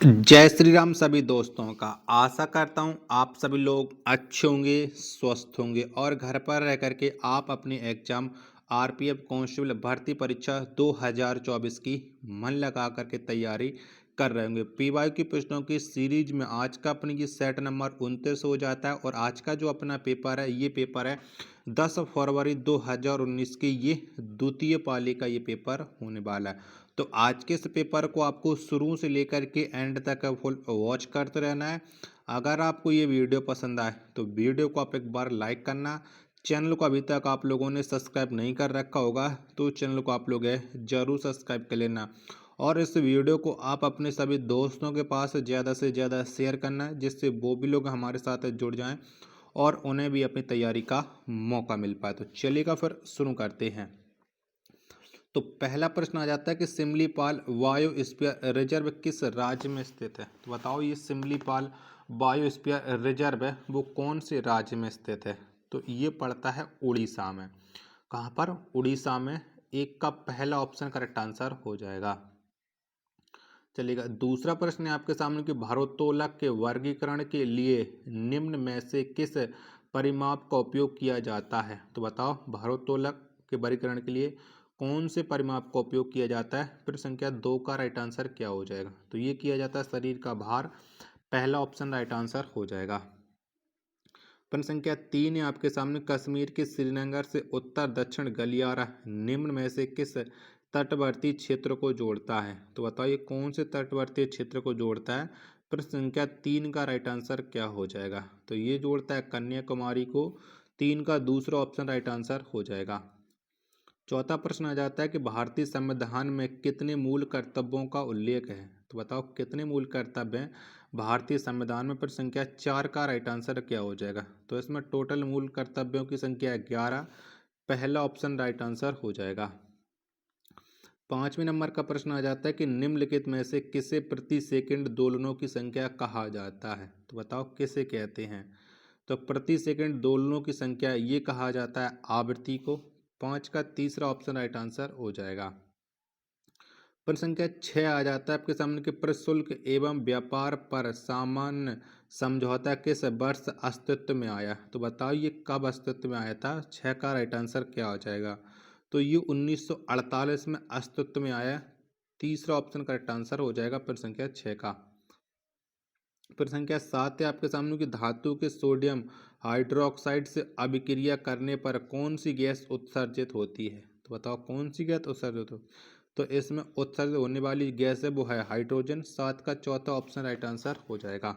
जय श्री राम सभी दोस्तों का। आशा करता हूँ आप सभी लोग अच्छे होंगे, स्वस्थ होंगे और घर पर रह करके आप अपनी एग्जाम आरपीएफ कांस्टेबल भर्ती परीक्षा 2024 की मन लगा करके तैयारी कर रहे होंगे। पीवाई की प्रश्नों की सीरीज में आज का अपनी ये सेट नंबर 29 हो जाता है और आज का जो अपना पेपर है ये पेपर है 10 फरवरी 2019 की। ये द्वितीय पाली का ये पेपर होने वाला है। तो आज के इस पेपर को आपको शुरू से लेकर के एंड तक फुल वॉच करते रहना है। अगर आपको ये वीडियो पसंद आए तो वीडियो को आप एक बार लाइक करना। चैनल को अभी तक आप लोगों ने सब्सक्राइब नहीं कर रखा होगा तो चैनल को आप लोग जरूर सब्सक्राइब कर लेना और इस वीडियो को आप अपने सभी दोस्तों के पास ज़्यादा से ज़्यादा शेयर करना है जिससे वो भी लोग हमारे साथ जुड़ जाएं और उन्हें भी अपनी तैयारी का मौका मिल पाए। तो चलिएगा फिर शुरू करते हैं। तो पहला प्रश्न आ जाता है कि सिमलीपाल बायोस्फीयर रिजर्व किस राज्य में स्थित है। तो बताओ ये सिमलीपाल बायोस्फीयर रिजर्व है वो कौन से राज्य में स्थित है। तो ये पड़ता है उड़ीसा में। कहाँ पर? उड़ीसा में। एक का पहला ऑप्शन करेक्ट आंसर हो जाएगा। चलिएगा दूसरा प्रश्न है आपके सामने कि भारोत्तोलक के वर्गीकरण के लिए निम्न में से किस परिमाप का उपयोग किया जाता है। तो बताओ भारोत्तोलक के वर्गीकरण के लिए कौन से परिमाप का उपयोग किया जाता है। फिर संख्या 2 का राइट आंसर क्या हो जाएगा। तो ये किया जाता है शरीर का भार। पहला ऑप्शन राइट आंसर हो जाएगा। प्रश्न संख्या 3 है आपके सामने कश्मीर के श्रीनगर से उत्तर दक्षिण गलियारा निम्न में से किस तटवर्ती क्षेत्र को जोड़ता है। तो बताइए कौन से तटवर्ती क्षेत्र को जोड़ता है। प्रश्न संख्या 3 का राइट आंसर क्या हो जाएगा। तो ये जोड़ता है कन्याकुमारी को। 3 का दूसरा ऑप्शन राइट आंसर हो जाएगा। चौथा प्रश्न आ जाता है कि भारतीय संविधान में कितने मूल कर्तव्यों का उल्लेख है। तो बताओ कितने मूल कर्तव्य हैं भारतीय संविधान में। पर संख्या 4 का राइट आंसर क्या हो जाएगा। तो इसमें टोटल मूल कर्तव्यों की संख्या 11। पहला ऑप्शन राइट आंसर हो जाएगा। पांचवें नंबर का प्रश्न आ जाता है कि निम्नलिखित में से किसे प्रति सेकंड दोलनों की संख्या कहा जाता है। तो बताओ किसे कहते हैं। तो प्रति सेकंड दोलनों की संख्या ये कहा जाता है आवृत्ति को। 5 का तीसरा ऑप्शन राइट आंसर हो जाएगा। प्रश्न संख्या 6 आ जाता है आपके सामने कि प्रशुल्क एवं व्यापार पर सामान्य समझौता किस वर्ष अस्तित्व में आया। तो बताओ ये कब अस्तित्व में आया था। 6 का राइट आंसर क्या हो जाएगा। तो ये 1948 में अस्तित्व में आया। तीसरा ऑप्शन करेक्ट आंसर हो जाएगा प्रश्न संख्या 6 का। प्रश्न संख्या 7 है आपके सामने कि धातु के सोडियम हाइड्रोक्साइड से अभिक्रिया करने पर कौन सी गैस उत्सर्जित होती है। तो बताओ कौन सी गैस उत्सर्जित हो। तो इसमें उत्सर्जित होने वाली गैस है वो है हाइड्रोजन। 7 का चौथा ऑप्शन राइट आंसर हो जाएगा।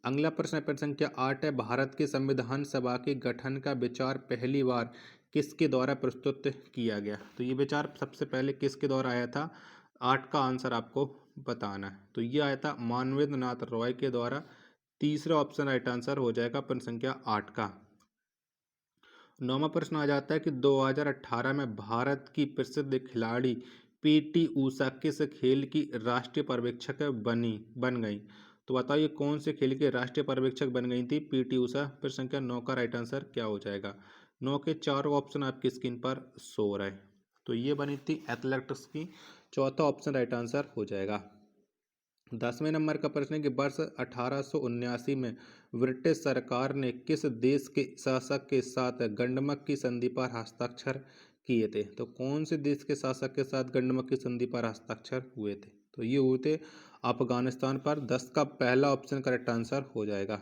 अगला प्रश्न है प्रश्न संख्या 8 है भारत की संविधान सभा के गठन का विचार पहली बार किसके द्वारा प्रस्तुत किया गया। तो ये विचार सबसे पहले किसके द्वारा आया था। 8 का आंसर आपको बताना है। तो ये आया था मानवेंद्र नाथ रॉय के द्वारा। तीसरा ऑप्शन राइट आंसर हो जाएगा प्रश्न संख्या 8 का। नौवां प्रश्न आ जाता है कि 2018 में भारत की प्रसिद्ध खिलाड़ी पीटी ऊषा किस खेल की राष्ट्रीय पर्यवेक्षक बन गई। तो बताइए कौन से खेल के राष्ट्रीय पर्यवेक्षक बन गई थी पीटी ऊषा। प्रश्न संख्या 9 का राइट आंसर क्या हो जाएगा। 9 के चारों ऑप्शन आपकी स्क्रीन पर शो हो रहा है। तो ये बनी थी एथलेटिक्स की। चौथा ऑप्शन राइट आंसर हो जाएगा। 10वें नंबर का प्रश्न है कि वर्ष 1879 में ब्रिटिश सरकार ने किस देश के शासक के साथ गंडमक की संधि पर हस्ताक्षर किए थे। तो कौन से देश के शासक के साथ गंडमक की संधि पर हस्ताक्षर हुए थे। तो ये हुए थे अफगानिस्तान पर। 10 का पहला ऑप्शन करेक्ट आंसर हो जाएगा।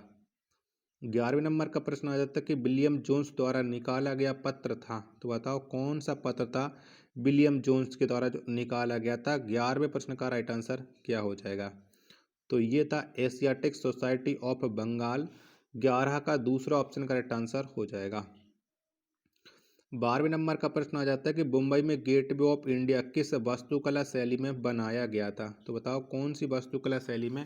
11वें नंबर का प्रश्न आ जाता है कि विलियम जोन्स द्वारा निकाला गया पत्र था। तो बताओ कौन सा पत्र था विलियम जोन्स के द्वारा जो निकाला गया था। 11वें प्रश्न का राइट आंसर क्या हो जाएगा। तो ये था एशियाटिक सोसाइटी ऑफ बंगाल। 11 का दूसरा ऑप्शन करेक्ट आंसर हो जाएगा। 12वें नंबर का प्रश्न आ जाता है कि मुंबई में गेटवे ऑफ इंडिया किस वास्तुकला शैली में बनाया गया था। तो बताओ कौन सी वास्तुकला शैली में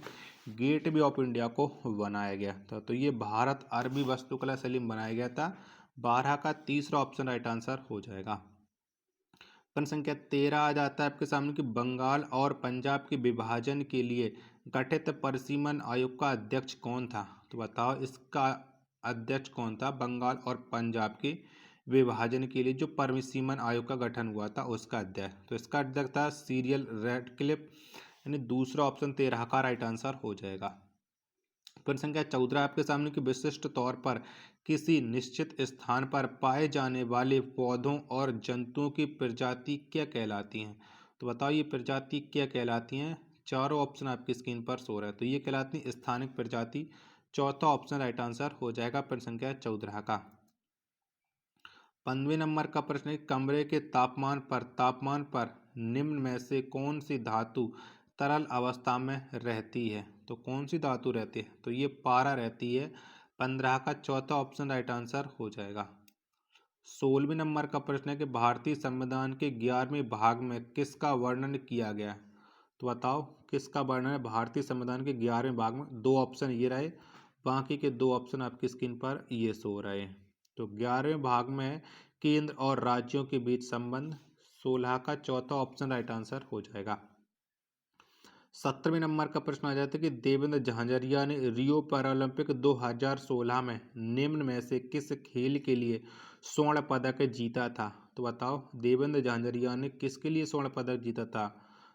गेटवे ऑफ इंडिया को बनाया गया था। तो ये भारत अरबी वास्तुकला शैली में बनाया गया था। 12 का तीसरा ऑप्शन राइट आंसर हो जाएगा। प्रश्न संख्या 13 आ जाता है आपके सामने कि बंगाल और पंजाब के विभाजन के लिए गठित परिसीमन आयोग का अध्यक्ष कौन था। तो बताओ इसका अध्यक्ष कौन था बंगाल और पंजाब के विभाजन के लिए जो परिसीमन आयोग का गठन हुआ था उसका अध्यक्ष। तो इसका अध्यक्ष था सीरियल रेडक्लिफ। यानी दूसरा ऑप्शन 13 का राइट आंसर हो जाएगा। प्रश्न संख्या 14 आपके सामने कि विशिष्ट तौर पर किसी निश्चित स्थान पर पाए जाने वाले पौधों और जंतुओं की प्रजाति क्या कहलाती हैं। तो बताओ ये प्रजाति क्या कहलाती हैं। चारों ऑप्शन आपकी स्क्रीन पर शो रहा है। तो ये कहलाती है स्थानिक प्रजाति। चौथा ऑप्शन राइट आंसर हो जाएगा प्रश्न संख्या 14 का। 15वें नंबर का प्रश्न है कमरे के तापमान पर निम्न में से कौन सी धातु तरल अवस्था में रहती है। तो कौन सी धातु रहती है। तो ये पारा रहती है। 15 का चौथा ऑप्शन राइट आंसर हो जाएगा। 16वें नंबर का प्रश्न है कि भारतीय संविधान के 11वें भाग में किसका वर्णन किया गया है। तो बताओ किसका वर्णन है भारतीय संविधान के 11वें भाग में। दो ऑप्शन ये रहे, बाकी के दो ऑप्शन आपकी स्क्रीन पर ये शो रहे हैं। तो 11वें भाग में केंद्र और राज्यों के बीच संबंध। 16 का चौथा ऑप्शन राइट आंसर हो जाएगा। 17वें नंबर का प्रश्न आ जाता है कि देवेंद्र झांझरिया ने रियो पैरालंपिक 2016 में निम्न में से किस खेल के लिए स्वर्ण पदक जीता था। तो बताओ देवेंद्र झांझरिया ने किसके लिए स्वर्ण पदक जीता था।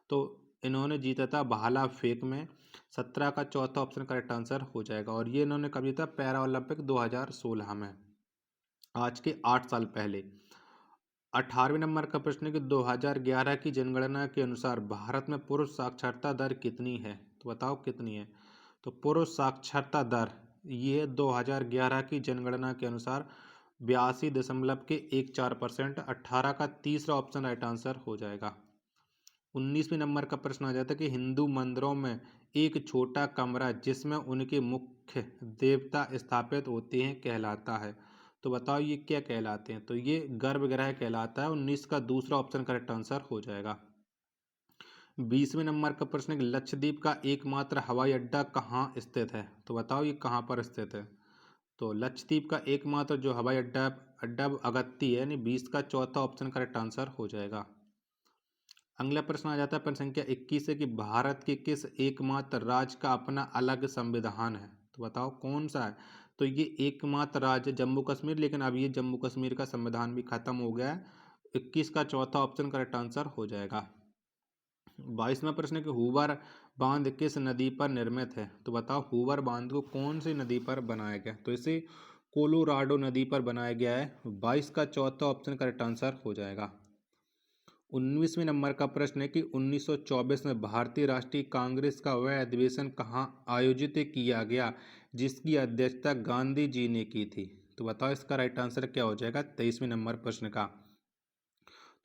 तो इन्होंने जीता था भाला फेंक में। 17 का चौथा ऑप्शन करेक्ट आंसर हो जाएगा। और ये इन्होंने कब जीता, पैरा ओलंपिक 2016 में, आज के 8 साल पहले। 18वें नंबर का प्रश्न है कि 2011 की जनगणना के अनुसार भारत में पुरुष साक्षरता दर कितनी है। तो बताओ कितनी है। तो पुरुष साक्षरता दर ये 2011 की जनगणना के अनुसार 82.14%। 18 का तीसरा ऑप्शन राइट आंसर हो जाएगा। 19वें नंबर का प्रश्न आ जाता है कि हिंदू मंदिरों में एक छोटा कमरा जिसमें उनके मुख्य देवता स्थापित होते हैं कहलाता है। तो बताओ ये क्या कहलाते हैं। तो ये गर्भगृह कहलाता है। 19 का दूसरा ऑप्शन करेक्ट आंसर हो जाएगा। 20वें नंबर का प्रश्न है कि लक्षद्वीप का एकमात्र हवाई अड्डा कहाँ स्थित है। तो बताओ ये कहाँ पर स्थित है। तो लक्षद्वीप का एकमात्र जो हवाई अड्डा अड्डा अगत्ती है, यानी 20 का चौथा ऑप्शन करेक्ट आंसर हो जाएगा। अगला प्रश्न आ जाता है प्रश्न संख्या 21 है कि भारत के किस एकमात्र राज्य का अपना अलग संविधान है। तो बताओ कौन सा है। तो ये एकमात्र राज्य जम्मू कश्मीर, लेकिन अब ये जम्मू कश्मीर का संविधान भी खत्म हो गया है। 21 का चौथा ऑप्शन करेक्ट आंसर हो जाएगा। 22वां प्रश्न है कि हूवर बांध किस नदी पर निर्मित है। तो बताओ हूवर बांध को कौन सी नदी पर बनाया गया। तो इसे कोलोराडो नदी पर बनाया गया है। 22 का चौथा ऑप्शन करेक्ट आंसर हो जाएगा। 19वें नंबर का प्रश्न है कि 1924 में भारतीय राष्ट्रीय कांग्रेस का वह अधिवेशन कहाँ आयोजित किया गया जिसकी अध्यक्षता गांधी जी ने की थी। तो बताओ इसका राइट आंसर क्या हो जाएगा 23वें नंबर प्रश्न का।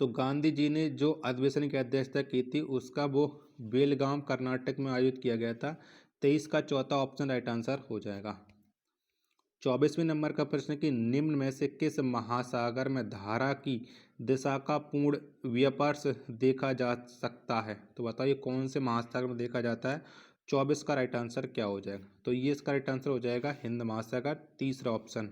तो गांधी जी ने जो अधिवेशन की अध्यक्षता की थी उसका वो बेलगाम कर्नाटक में आयोजित किया गया था। 23 का चौथा ऑप्शन राइट आंसर हो जाएगा। 24वें नंबर का प्रश्न कि निम्न में से किस महासागर में धारा की दिशा का पूर्ण विपर्स देखा जा सकता है। तो बताइए कौन से महासागर में देखा जाता है। 24 का राइट आंसर क्या हो जाएगा। तो ये इसका राइट आंसर हो जाएगा हिंद महासागर, तीसरा ऑप्शन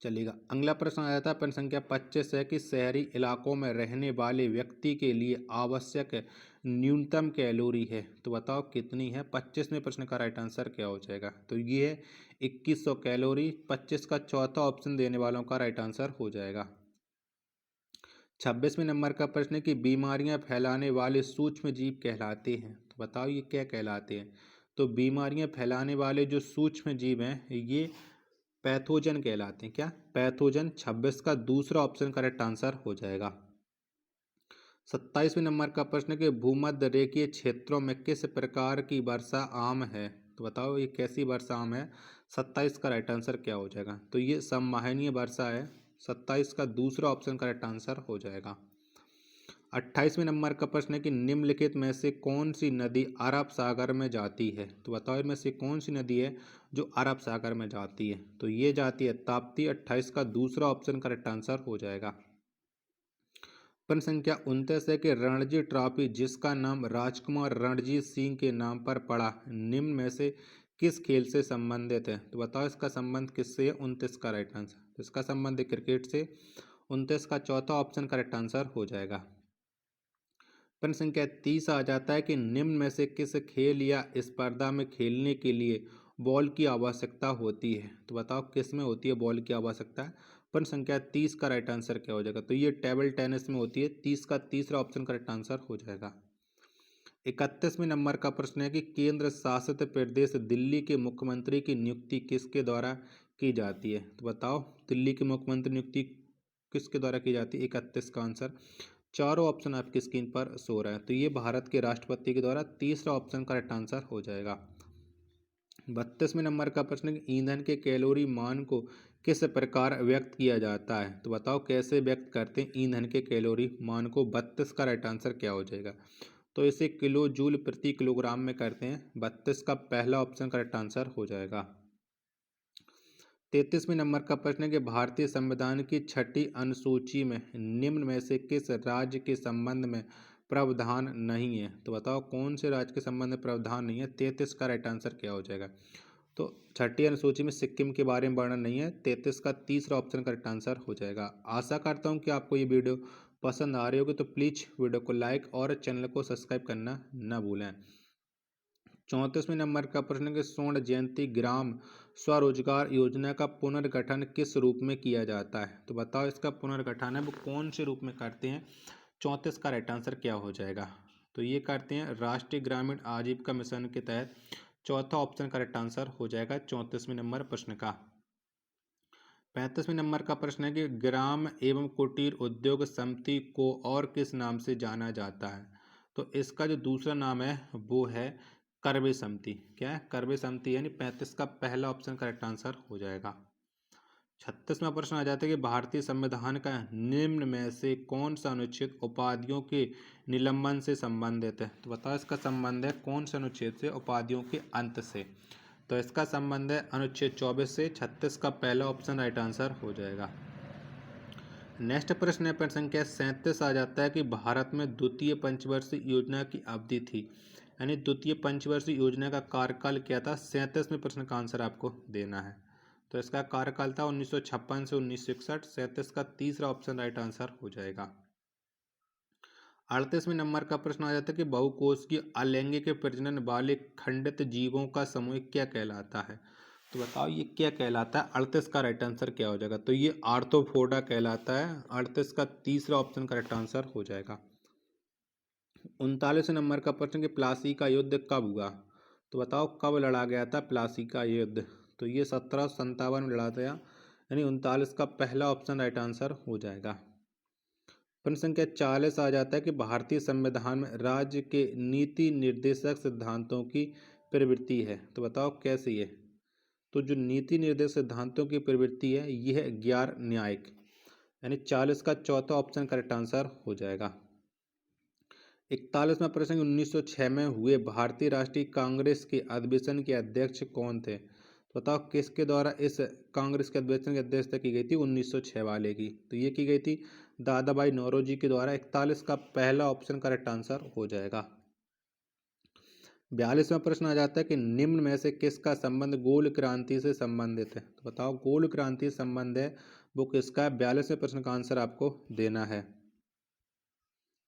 चलेगा। अगला प्रश्न आ जाता है प्रश्न संख्या 25 है कि शहरी इलाकों में रहने वाले व्यक्ति के लिए आवश्यक न्यूनतम कैलोरी है। तो बताओ कितनी है। 25वें प्रश्न का राइट आंसर क्या हो जाएगा। तो ये है 2100 कैलोरी। 25 का चौथा ऑप्शन देने वालों का राइट आंसर हो जाएगा। 26वें नंबर का प्रश्न है कि बीमारियां फैलाने वाले सूक्ष्म जीव कहलाते हैं। तो बताओ ये क्या कहलाते हैं। तो बीमारियां फैलाने वाले जो सूक्ष्म जीव हैं ये पैथोजन कहलाते हैं। क्या पैथोजन। 26 का दूसरा ऑप्शन करेक्ट आंसर हो जाएगा। 27वें नंबर का प्रश्न कि भूमध्य रेखीय क्षेत्रों में किस प्रकार की वर्षा आम है। तो बताओ ये कैसी वर्षा आम है। 27 का राइट आंसर क्या हो जाएगा। तो ये संवहनीय वर्षा है। 27 का दूसरा ऑप्शन करेक्ट आंसर हो जाएगा। 28वें नंबर का प्रश्न है कि निम्नलिखित में से कौन सी नदी अरब सागर में जाती है। तो बताओ इनमें से कौन सी नदी है जो अरब सागर में जाती है। तो ये जाती है ताप्ती। 28 का दूसरा ऑप्शन करेक्ट आंसर हो जाएगा। प्रश्न संख्या 29 है कि रणजी ट्रॉफी जिसका नाम राजकुमार रणजीत सिंह के नाम पर पड़ा निम्न में से किस खेल से संबंधित है। तो बताओ इसका संबंध किससे है। 29 का राइट आंसर। तो इसका संबंध है क्रिकेट से। 29 का चौथा ऑप्शन करेक्ट आंसर हो जाएगा। प्रश्न संख्या 30 आ जाता है कि निम्न में से किस खेल या स्पर्धा में खेलने के लिए बॉल की आवश्यकता होती है। तो बताओ किस में होती है बॉल की आवश्यकता। प्रश्न संख्या 30 का राइट आंसर क्या हो जाएगा। तो ये टेबल टेनिस में होती है। 30 का तीसरा ऑप्शन करेक्ट आंसर हो जाएगा। 31वें नंबर का प्रश्न है कि केंद्र शासित प्रदेश दिल्ली के मुख्यमंत्री की नियुक्ति किसके द्वारा की जाती है? तो बताओ, दिल्ली के मुख्यमंत्री नियुक्ति किसके द्वारा की जाती है? 31 का आंसर। चारों ऑप्शन आपकी स्क्रीन पर शो रहा है, तो ये भारत के राष्ट्रपति के द्वारा। तीसरा ऑप्शन करेक्ट आंसर हो जाएगा। 32वें नंबर का प्रश्न है कि ईंधन के कैलोरी मान को किस प्रकार व्यक्त किया जाता है? तो बताओ कैसे व्यक्त करते हैं ईंधन के कैलोरी मान को? 32 का राइट आंसर क्या हो जाएगा? तो इसे किलो जूल प्रति किलोग्राम में करते हैं। 32 का पहला ऑप्शन करेक्ट आंसर हो जाएगा। 33वें नंबर का प्रश्न है कि भारतीय संविधान की 6ठी अनुसूची में निम्न में से किस राज्य के संबंध में प्रावधान नहीं है? तो बताओ कौन से राज्य के संबंध में प्रावधान नहीं है? 33 का राइट आंसर क्या हो जाएगा? तो 6ठी अनुसूची में सिक्किम के बारे में वर्णन नहीं है। 33 का तीसरा ऑप्शन करेक्ट आंसर हो जाएगा। आशा करता हूँ कि आपको ये वीडियो पसंद आ रही होगी, तो प्लीज़ वीडियो को लाइक और चैनल को सब्सक्राइब करना न भूलें। 34वें नंबर का प्रश्न है कि स्वर्ण जयंती ग्राम स्वरोजगार योजना का पुनर्गठन किस रूप में किया जाता है? तो बताओ इसका पुनर्गठन है वो कौन से रूप में करते हैं? 34 का राइट आंसर क्या हो जाएगा? तो ये करते हैं राष्ट्रीय ग्रामीण आजीविका मिशन के तहत। चौथा ऑप्शन करेक्ट आंसर हो जाएगा 34वें नंबर प्रश्न का। 35वें नंबर का प्रश्न है कि ग्राम एवं कुटीर उद्योग समिति को और किस नाम से जाना जाता है? तो इसका जो दूसरा नाम है वो है करवे समिति। क्या है? करवे समिति, यानी 35 का पहला ऑप्शन करेक्ट आंसर हो जाएगा। 36वां प्रश्न आ जाता है कि भारतीय संविधान का निम्न में से कौन सा अनुच्छेद उपाधियों के निलंबन से संबंधित है? तो बताओ इसका संबंध है कौन से अनुच्छेद से? उपाधियों के अंत से। तो इसका संबंध है अनुच्छेद 24 से। 36 का पहला ऑप्शन राइट आंसर हो जाएगा। नेक्स्ट प्रश्न है प्रश्न संख्या 37 आ जाता है कि भारत में द्वितीय पंचवर्षीय योजना की अवधि थी, यानी द्वितीय पंचवर्षीय योजना का कार्यकाल क्या था? 37वें प्रश्न का आंसर आपको देना है। तो इसका कार्यकाल था 1956 से 1961। 37 का तीसरा ऑप्शन राइट आंसर हो जाएगा। 38वें नंबर का प्रश्न आ जाता है कि बहुकोषीय अलैंगिक प्रजनन वाले खंडित जीवों का समूह क्या कहलाता है? तो बताओ ये क्या कहलाता है? 38 का राइट आंसर क्या हो जाएगा? तो ये आर्थ्रोपोडा कहलाता है। 38 का तीसरा ऑप्शन करेक्ट आंसर हो जाएगा। 39वें नंबर का प्रश्न कि प्लासी का युद्ध कब हुआ? तो बताओ कब लड़ा गया था प्लासी का युद्ध? तो ये 1757 में लड़ा गया, यानी 39 का पहला ऑप्शन राइट आंसर हो जाएगा। प्रश्न संख्या 40 आ जाता है कि भारतीय संविधान में राज्य के नीति निर्देशक सिद्धांतों की प्रवृत्ति है। तो बताओ कैसी है? तो जो नीति निर्देशक सिद्धांतों की प्रवृत्ति है यह है ज्ञान न्यायिक, यानी 40 का चौथा ऑप्शन करेक्ट आंसर हो जाएगा। 41वां प्रश्न 1906 में हुए भारतीय राष्ट्रीय कांग्रेस के अधिवेशन के अध्यक्ष कौन थे? तो बताओ किसके द्वारा इस कांग्रेस के अधिवेशन की अध्यक्षता की गई थी? 1906 वाले की। तो ये की गई थी दादा भाई नौरोजी के द्वारा। 41 का पहला ऑप्शन करेक्ट आंसर हो जाएगा। 42वां प्रश्न आ जाता है कि निम्न में से किसका संबंध गोल क्रांति से संबंधित है? तो बताओ गोल क्रांति से संबंध है वो किसका है? 42वें प्रश्न का आंसर आपको देना है।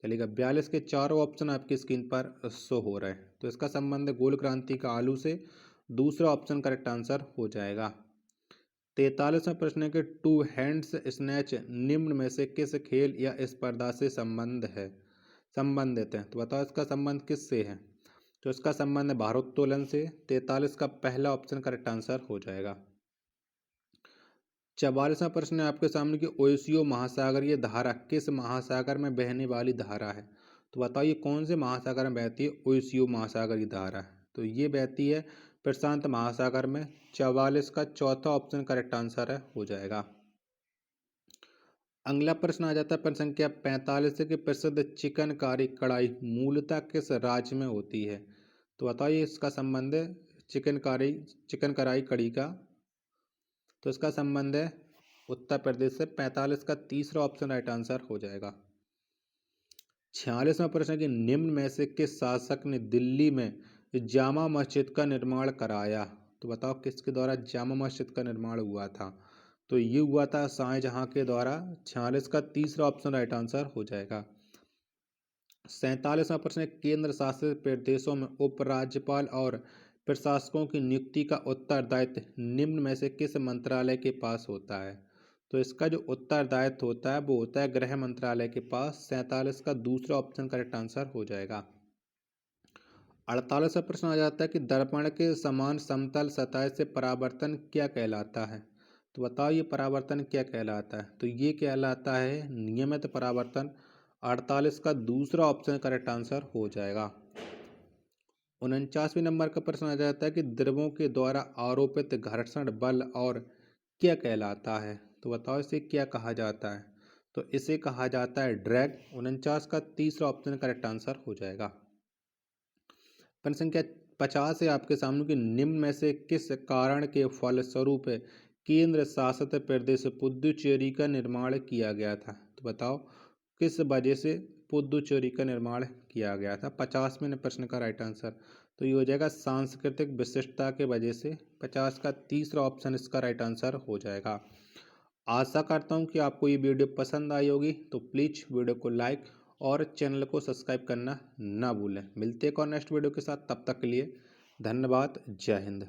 चलिएगा, 42 के चारों ऑप्शन आपकी स्क्रीन पर शो हो रहा है। तो इसका संबंध है गोल क्रांति का आलू से। दूसरा ऑप्शन करेक्ट आंसर हो जाएगा। 43वां प्रश्न है कि टू हैंड्स स्नैच निम्न में से किस खेल या स्पर्धा से संबंधित है? तो बताओ इसका संबंध किससे है? तो इसका संबंध है भारोत्तोलन से। 43 का पहला ऑप्शन करेक्ट आंसर हो जाएगा। 44वां प्रश्न है आपके सामने कि ओशियो महासागरीय धारा किस महासागर में बहने वाली धारा है? तो बताइए कौन से महासागर में बहती है ओशियो महासागरीय धारा? तो ये बहती है प्रशांत महासागर में। 44 का चौथा ऑप्शन करेक्ट आंसर है हो जाएगा। अगला प्रश्न आ जाता है प्रश्न संख्या 45 कि प्रसिद्ध चिकनकारी कढ़ाई मूलतः किस राज्य में होती है? तो बताइए इसका संबंध है चिकन कढ़ाई कढ़ी का। तो इसका संबंध है उत्तर प्रदेश से। 45 का तीसरा ऑप्शन राइट आंसर हो जाएगा। 46वां प्रश्न है कि निम्न में से किस शासक ने दिल्ली में जामा मस्जिद का निर्माण कराया? तो बताओ किसके द्वारा जामा मस्जिद का निर्माण हुआ था? तो ये हुआ था शाहजहां के द्वारा। 46 का तीसरा ऑप्शन राइट आंसर हो जाएगा। 47वां प्रश्न है केंद्र शासित प्रदेशों में उपराज्यपाल और प्रशासकों की नियुक्ति का उत्तरदायित्व निम्न में से किस मंत्रालय के पास होता है? तो इसका जो उत्तरदायित्व होता है वो होता है गृह मंत्रालय के पास। 47 का दूसरा ऑप्शन करेक्ट आंसर हो जाएगा। 48वां प्रश्न आ जाता है कि दर्पण के समान समतल सतह से परावर्तन क्या कहलाता है। तो बताओ ये परावर्तन क्या कहलाता है। तो ये कहलाता है नियमित परावर्तन। 48 का दूसरा ऑप्शन करेक्ट आंसर हो जाएगा। 49वें नंबर का प्रश्न आ जाता है कि द्रवों के द्वारा आरोपित घर्षण बल और क्या कहलाता है। तो बताओ इसे क्या कहा जाता है। तो इसे कहा जाता है ड्रैग। 49 का तीसरा ऑप्शन करेक्ट आंसर हो जाएगा। प्रश्न संख्या 50 है आपके सामने कि निम्न में से किस कारण के फलस्वरूप केंद्र शासित प्रदेश पुदुचेरी का निर्माण किया गया था। तो बताओ किस वजह से पुदुचेरी का निर्माण किया गया था। 50वें प्रश्न का राइट आंसर तो ये हो जाएगा सांस्कृतिक विशिष्टता के वजह से। 50 का तीसरा ऑप्शन इसका राइट आंसर हो जाएगा। आशा करता हूँ कि आपको ये वीडियो पसंद आई होगी। तो प्लीज़ वीडियो को लाइक और चैनल को सब्सक्राइब करना ना भूलें। मिलते हैं एक और नेक्स्ट वीडियो के साथ, तब तक के लिए धन्यवाद। जय हिंद।